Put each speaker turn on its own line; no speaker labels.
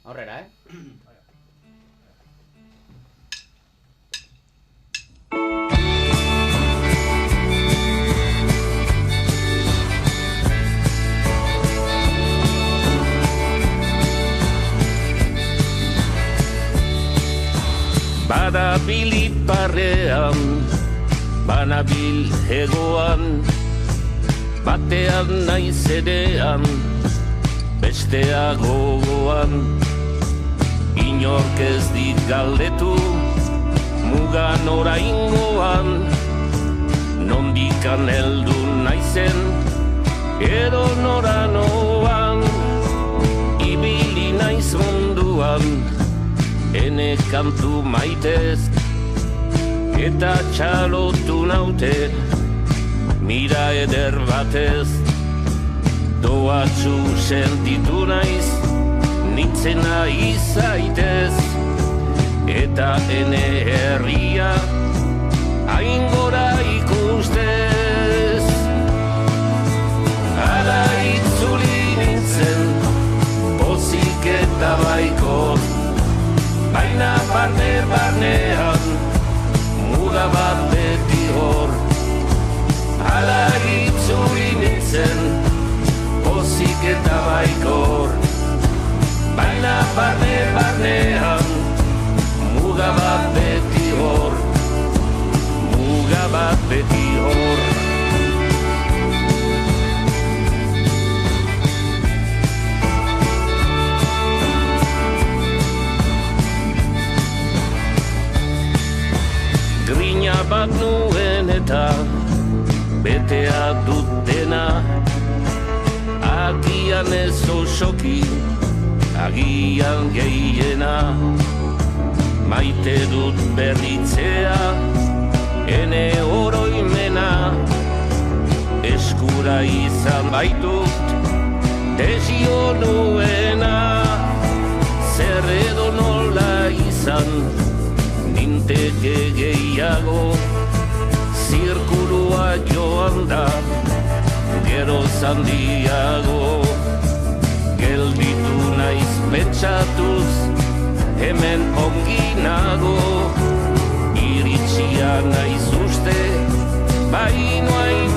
Aurrera,
Badabil iparrean, banabil hegoan, batean naiz edean, bestea gogoan. Inork ez dit galdetu, mugan oraingoan, nondikan heldu naizen, edo nora noan, ibili naiz munduan, ene kantu maitez, eta txalotu naute, mira eder batez, doatzu sentitu naiz, nintzena izaitez, eta ene herria, hain gora ikustez. Hala itzuli nintzen, pozik eta baikor, baina barne-barnean, muga bat beti hor. Hala itzuli nintzen, pozik eta baikor, baina barne-barnean, muga bat beti hor, muga bat beti hor. Grina bat nuen eta betea dutena, agian ez osoki, agian gehiena, maite dut berritzea, ene oroimena, eskura izan baitut, desio nuena, zer edo nola izan, ninteke gehiago, zirkulua joan da, gero zandiago. Gelditu naiz pentsatuz, hemen ongi nago, iritsia naiz uste, baino hain